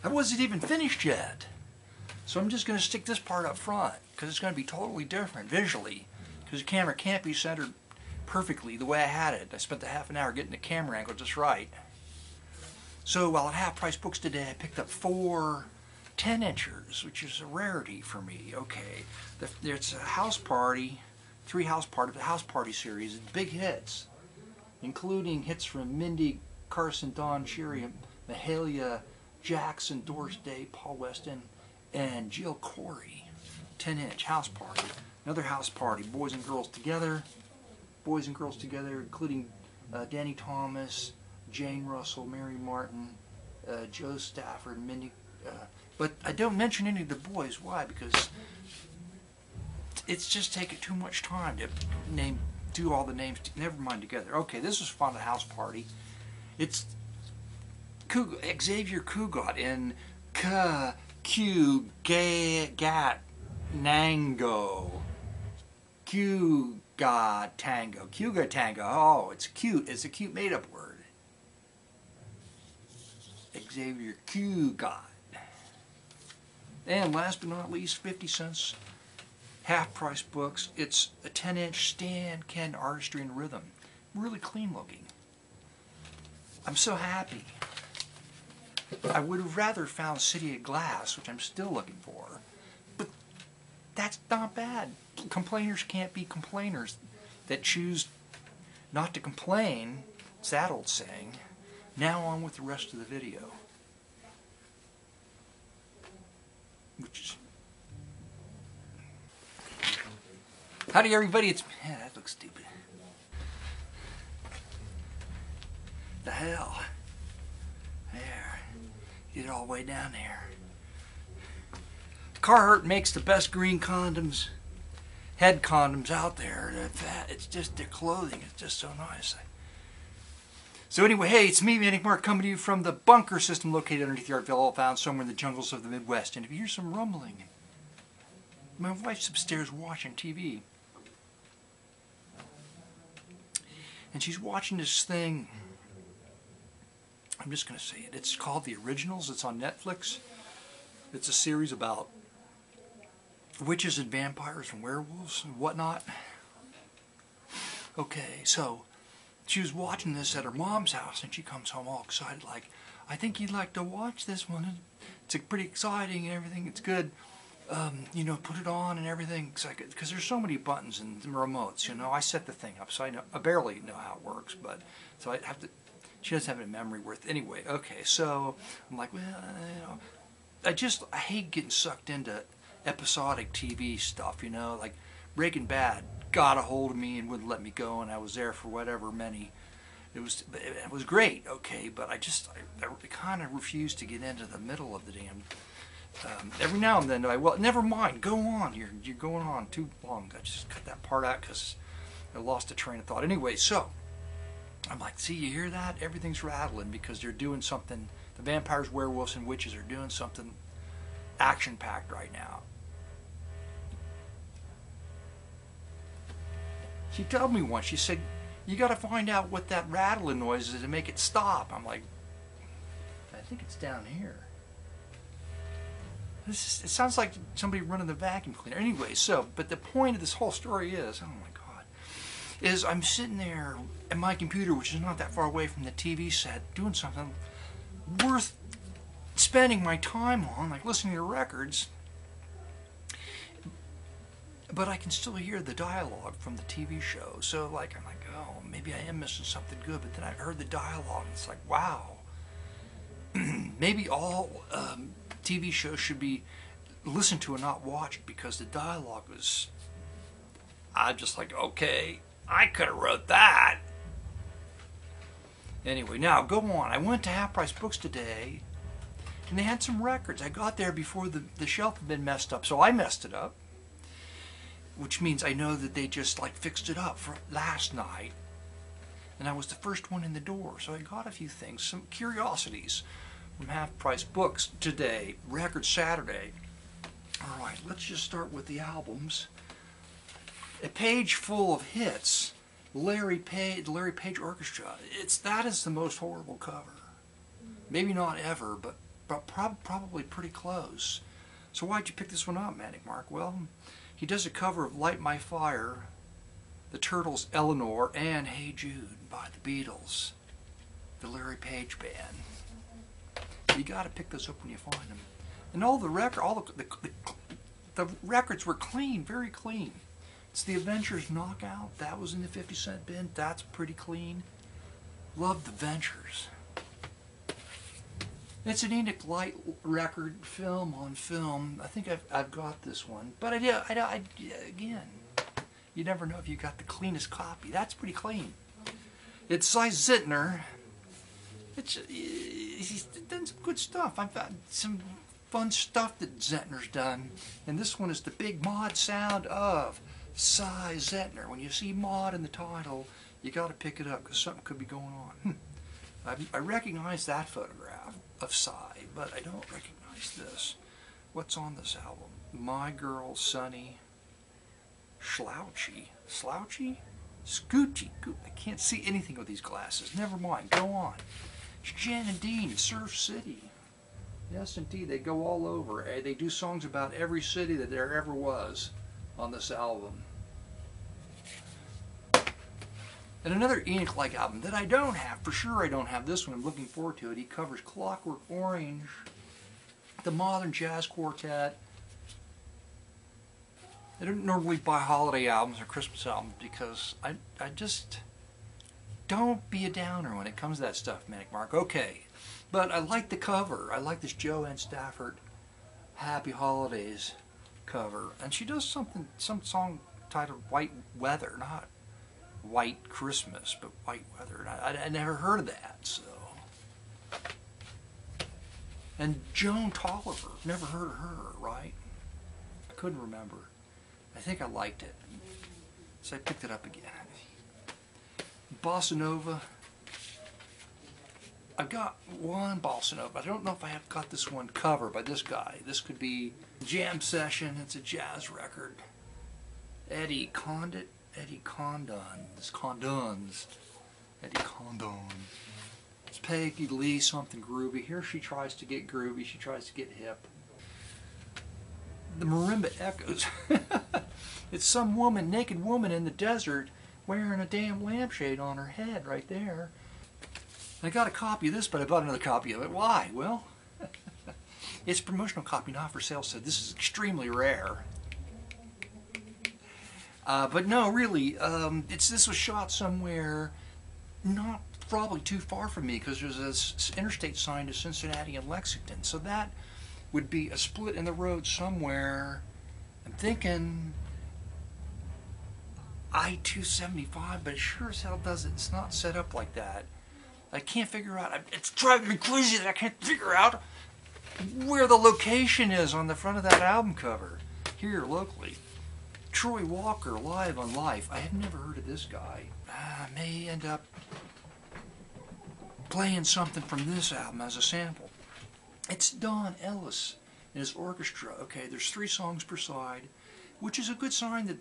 I wasn't even finished yet. So I'm just going to stick this part up front because it's going to be totally different visually because the camera can't be centered perfectly the way I had it. I spent the half an hour getting the camera angle just right. So while at Half Price Books today, I picked up 4 10-inchers, which is a rarity for me. Okay, it's a house party, 3 house party series, big hits, including hits from Mindy Carson, Don Cherry, Mahalia Jackson, Doris Day, Paul Weston, and Jill Corey. 10-inch house party. Another house party, boys and girls together, including Danny Thomas, Jane Russell, Mary Martin, Joe Stafford, Mindy. But I don't mention any of the boys. Why? Because it's just taking too much time to do all the names. Never mind together. Okay, this is fun. A house party. It's Xavier Cugat in Q-Gat Nango. Q-Gat Tango. Q-Gat Tango. Oh, it's cute. It's a cute made-up word. Xavier Cugat. And last but not least, 50 cents. Half Price Books. It's a 10-inch Stan Ken Artistry and Rhythm. Really clean looking. I'm so happy. I would have rather found City of Glass, which I'm still looking for. But that's not bad. Complainers can't be complainers. That choose not to complain, it's that old saying. Now on with the rest of the video. Howdy everybody, yeah, that looks stupid. The hell. There. Get it all the way down there. Carhartt makes the best green condoms, head condoms out there. It's just their clothing is just so nice. So anyway, hey, it's me, Manic Mark, coming to you from the bunker system located underneath the Art Villa, found somewhere in the jungles of the Midwest. And if you hear some rumbling, my wife's upstairs watching TV. And she's watching this thing, I'm just going to say it, it's called The Originals, it's on Netflix. It's a series about witches and vampires and werewolves and whatnot. Okay, so she was watching this at her mom's house and she comes home all excited like, I think you'd like to watch this one. It's pretty exciting and everything, it's good. You know, put it on and everything, because there's so many buttons and remotes, you know. I set the thing up, so I barely know how it works, but, so I have to, she doesn't have any memory worth, anyway, okay, so, I'm like, well, you know, I hate getting sucked into episodic TV stuff, you know, like Breaking Bad got a hold of me and wouldn't let me go, and I was there for whatever many, it was great, okay, but I kind of refused to get into the middle of the damn. Every now and then, well, never mind, go on, you're going on too long. I just cut that part out because I lost a train of thought. Anyway, so, I'm like, see, you hear that? Everything's rattling because they're doing something, the vampires, werewolves, and witches are doing something action-packed right now. She told me once, she said, you got to find out what that rattling noise is to make it stop. I'm like, I think it's down here. It sounds like somebody running the vacuum cleaner. Anyway, so, but the point of this whole story is, oh my God, is I'm sitting there at my computer, which is not that far away from the TV set, doing something worth spending my time on, like listening to records, but I can still hear the dialogue from the TV show. So like, I'm like, oh, maybe I am missing something good, but then I heard the dialogue, and it's like, wow. Maybe all TV shows should be listened to and not watched because the dialogue was, I'm just like, okay, I could have wrote that. Anyway, now go on. I went to Half Price Books today and they had some records. I got there before the shelf had been messed up, so I messed it up, which means I know that they just like fixed it up for last night, and I was the first one in the door, so I got a few things, some curiosities from Half Price Books today, Record Saturday. All right, let's just start with the albums. A page full of hits. Larry Page Orchestra. That is the most horrible cover. Maybe not ever, but but probably pretty close. So why'd you pick this one up, Manic Mark? Well, he does a cover of Light My Fire, the Turtles' Eleanor, and Hey Jude by the Beatles, the Larry Page Band. You got to pick those up when you find them. And all the the records were clean, very clean. It's the Adventures Knockout. That was in the 50-cent bin. That's pretty clean. Love the Ventures. It's an Enoch Light record, film on film. I think I've got this one, but again, you never know if you got the cleanest copy. That's pretty clean. It's Cy Zentner. He's done some good stuff. I've got some fun stuff that Zentner's done, and this one is the big mod sound of Cy Zentner. When you see mod in the title, you got to pick it up because something could be going on. I recognize that photograph of Cy, but I don't recognize this. What's on this album? My Girl, Sunny, Slouchy, Scoochie. I can't see anything with these glasses. Never mind. Go on. It's Jan and Dean, Surf City. Yes, indeed. They go all over. They do songs about every city that there ever was on this album. And another Enoch-like album that I don't have, for sure I don't have this one, I'm looking forward to it. He covers Clockwork Orange, the Modern Jazz Quartet. I don't normally buy holiday albums or Christmas albums because I just don't be a downer when it comes to that stuff, Manic Mark. Okay, but I like the cover. I like this Joanne Stafford Happy Holidays cover. And she does some song titled White Weather, not White Christmas, but White Weather. I never heard of that, so. And Joan Tolliver, never heard of her, right? I couldn't remember. I think I liked it, so I picked it up again. Bossa Nova. I've got one Bossa Nova. I don't know if I have got this one covered by this guy. This could be Jam Session. It's a jazz record. Eddie Condon. Eddie Condon. It's Peggy Lee, something groovy. Here she tries to get groovy. She tries to get hip. The Marimba Echoes. It's some woman, naked woman in the desert wearing a damn lampshade on her head right there. I got a copy of this, but I bought another copy of it. Why? Well, it's a promotional copy, not for sale, so this is extremely rare. But no, really, this was shot somewhere not probably too far from me because there's an interstate sign to Cincinnati and Lexington. So that would be a split in the road somewhere. I'm thinking I-275, but it sure as hell doesn't. It's not set up like that. I can't figure out. It's driving me crazy that I can't figure out where the location is on the front of that album cover here locally. Troy Walker, Live on Life. I have never heard of this guy. I may end up playing something from this album as a sample. It's Don Ellis and his orchestra. Okay, there's 3 songs per side, which is a good sign that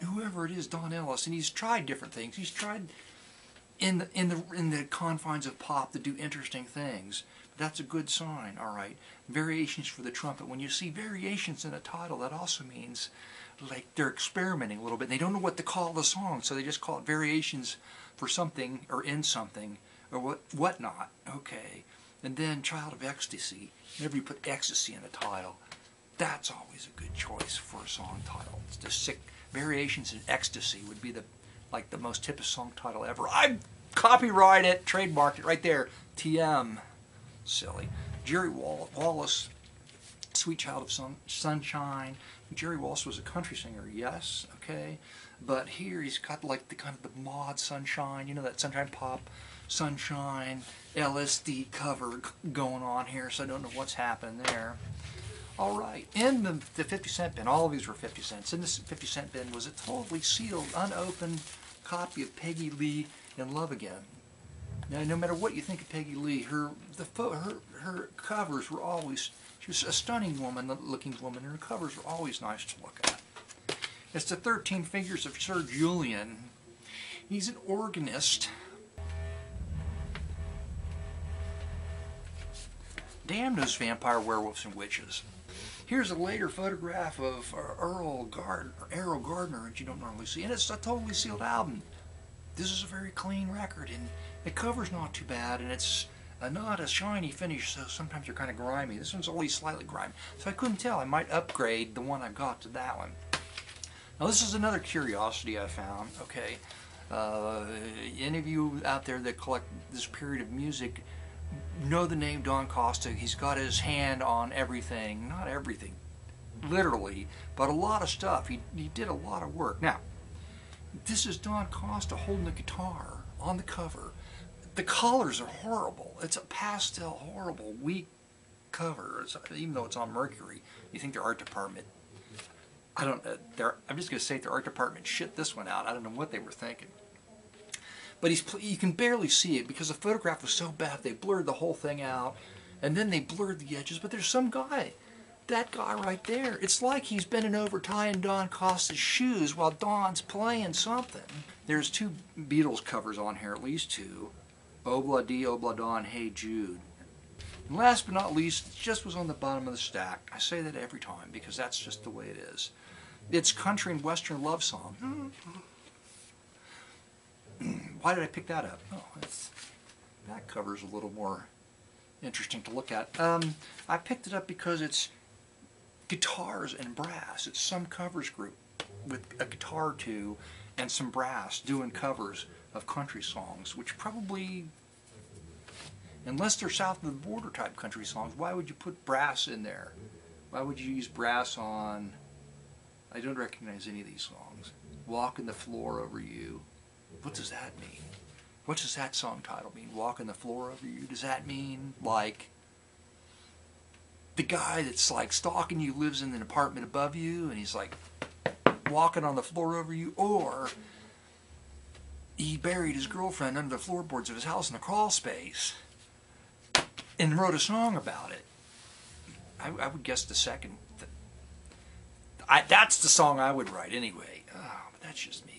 whoever it is, Don Ellis, and he's tried different things. He's tried in the confines of pop to do interesting things. That's a good sign, all right. Variations for the trumpet. When you see variations in a title, that also means like they're experimenting a little bit. They don't know what to call the song, so they just call it variations for something or in something or whatnot. Okay. And then Child of Ecstasy. Whenever you put ecstasy in a title, that's always a good choice for a song title. It's the sick variations in ecstasy would be the most hippest song title ever. I copyright it, trademarked it right there. TM. Silly. Jerry Wallace, Sweet Child of Sunshine. Jerry Wallace was a country singer, yes, okay, but here he's got like the kind of the mod Sunshine, you know, that Sunshine Pop, Sunshine, LSD cover going on here, so I don't know what's happened there. All right, in the 50-cent bin, all of these were 50 cents. In this 50-cent bin was a totally sealed, unopened copy of Peggy Lee in Love Again. Now, no matter what you think of Peggy Lee, her covers were always, she was a stunning looking woman, and her covers were always nice to look at. It's the 13 Fingers of Sir Julian. He's an organist. Damn those vampire werewolves and witches. Here's a later photograph of Errol Gardner, which you don't normally see, and it's a totally sealed album. This is a very clean record, and the cover's not too bad, and it's not a shiny finish, so sometimes they're kind of grimy. This one's only slightly grimy, so I couldn't tell. I might upgrade the one I got to that one. Now this is another curiosity I found, okay? Any of you out there that collect this period of music know the name Don Costa. He's got his hand on everything, not everything, literally, but a lot of stuff. He did a lot of work. Now, this is Don Costa holding the guitar on the cover. The colors are horrible. It's a pastel, horrible, weak cover, even though it's on Mercury. You think their art department, I'm just going to say their art department shit this one out. I don't know what they were thinking. But you can barely see it because the photograph was so bad. They blurred the whole thing out, and then they blurred the edges. But there's some guy, that guy right there. It's like he's bending over tying Don Costa's shoes while Don's playing something. There's 2 Beatles covers on here, at least 2. Obla Di, Obla Don, Hey Jude. And last but not least, it just was on the bottom of the stack. I say that every time because that's just the way it is. It's Country and Western Love Song. Why did I pick that up? Oh, that cover's a little more interesting to look at. I picked it up because it's guitars and brass. It's some covers group with a guitar or 2 and some brass doing covers of country songs, which probably, unless they're south of the border type country songs, why would you put brass in there? Why would you use brass on, I don't recognize any of these songs. Walking the Floor Over You. What does that mean? What does that song title mean? Walking the Floor Over You? Does that mean, like, the guy that's, like, stalking you lives in an apartment above you, and he's, like, walking on the floor over you? Or he buried his girlfriend under the floorboards of his house in the crawl space and wrote a song about it? I would guess the second. That's the song I would write anyway. Oh, but that's just me.